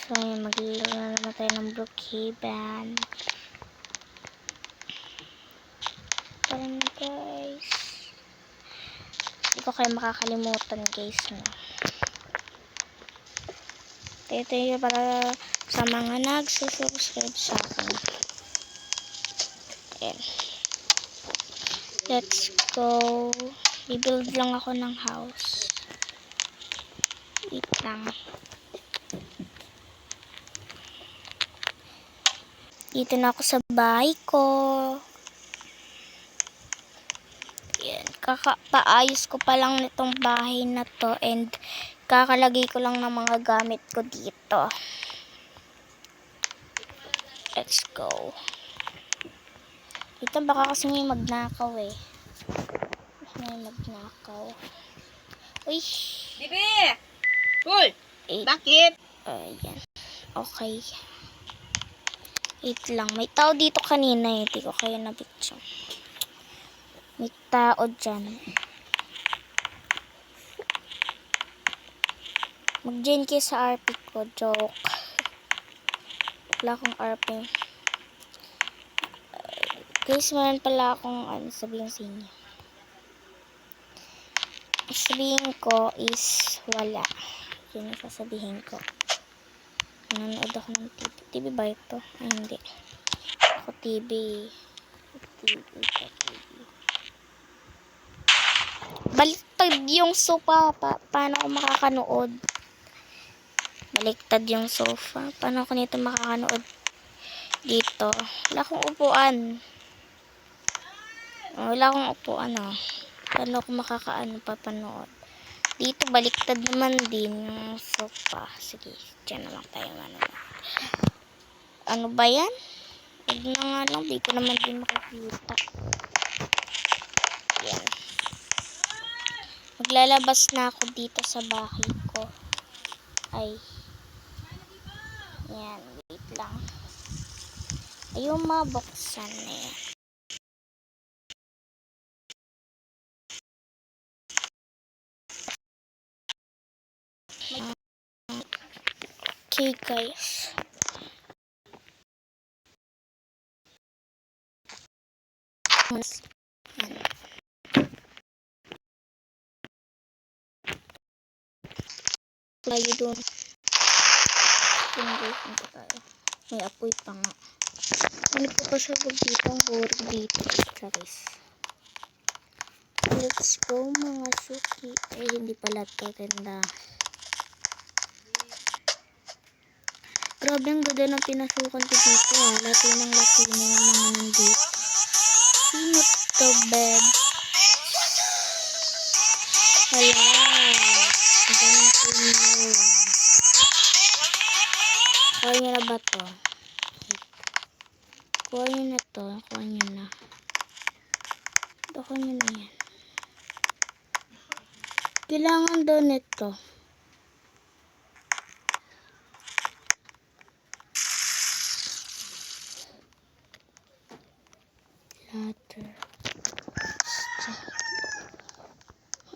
So, maglalaro na naman tayo ng Brookhaven. Tara na guys. Hindi ko kayo makakalimutan guys. No? Ito yung para sa mga nagsusubscribe sa akin. Ayan. Let's go. Rebuild lang ako ng house. Wait lang. Dito na ako sa bahay ko. Yan. Paayos ko pa lang nitong bahay na to and kakalagay ko lang ng mga gamit ko dito. Let's go. Dito baka kasi may magnakaw eh. May magnakaw. Uy! Bibi! Uy! Bakit? Ayan. Okay. Wait lang. May tao dito kanina eh. Hindi ko kayo nabitso. May tao dyan. Mag-join kayo sa RP ko. Joke. Wala akong RP. Guys, meron pala akong sabihin sa inyo. Sabihin ko is wala. Yun yung sasabihin ko. Nanonood ako ng TV. TV ba ito? Ay, hindi. Ako TV. TV. Baliktad yung sofa. Paano ako makakanood? Baliktad yung sofa. Paano ako nito makakanood? Dito. Wala akong upuan. Wala akong upuan, oh. Paano ako papanood? Dito, baliktad naman din yung sofa. Sige, dyan naman tayo manood. Ano ba yan? Huwag na nga lang, di ko naman din makikita. Yan. Maglalabas na ako dito sa bahay ko. Ay. Yan, wait lang. Ayun, mabuksan na yan. Okay, guys. Tayo doon. May apoy pa nga. Ano po pa siya dito? Ang boring dito. Charis. Let's go mga suki. Eh, hindi pala ito. Ganda. Grabe ang ganda ng pinasukan ko dito. Latinang Latino yung mga nandito. Sino to, bed? Hala. Ang daming pinyon. Kuha nyo na ba to? Kuha nyo na to. Kuha nyo na. Kuha nyo na yan. Kailangan daw nito. Ladder.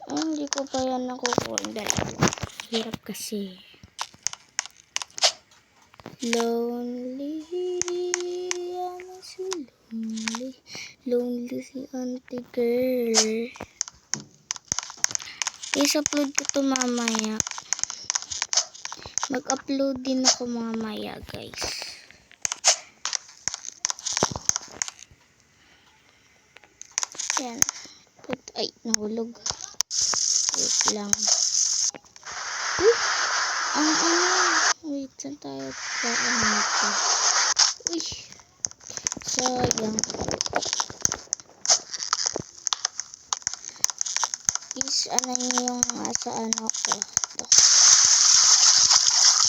Hindi ko pa yan nakukuha. Hirap kasi. Lonely. I'm so lonely. Lonely si auntie girl. Is-upload ko to mamaya. Mag-upload din ako mamaya, guys. Yan. Ay, nahulog. Wait lang. Ang wait, saan tayo pa ito? Uy. Sayang. Is, yung sa ko. Ito.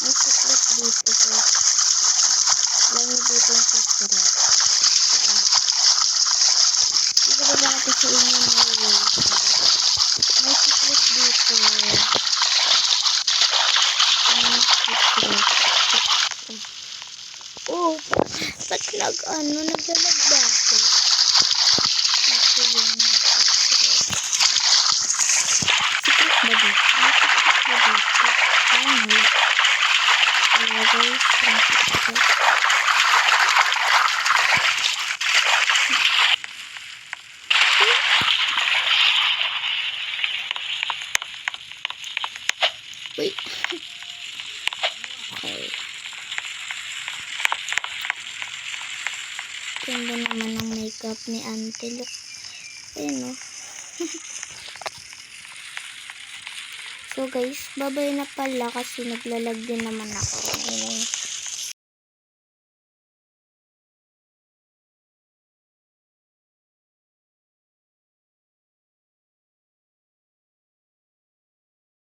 May secret dito, guys. Alam niyo dito yung secret. Dito ba natin sa inyo na yun? May secret dito. Oh, ba't naglalag ba ako? Ito yun. Secret ba dito? May secret ba dito? Ano? guys. Wait. Okay. Ganda naman ang makeup ni Auntie. Look. Ayun, oh. So guys, babay na pala kasi naglalag din naman ako. Ayun.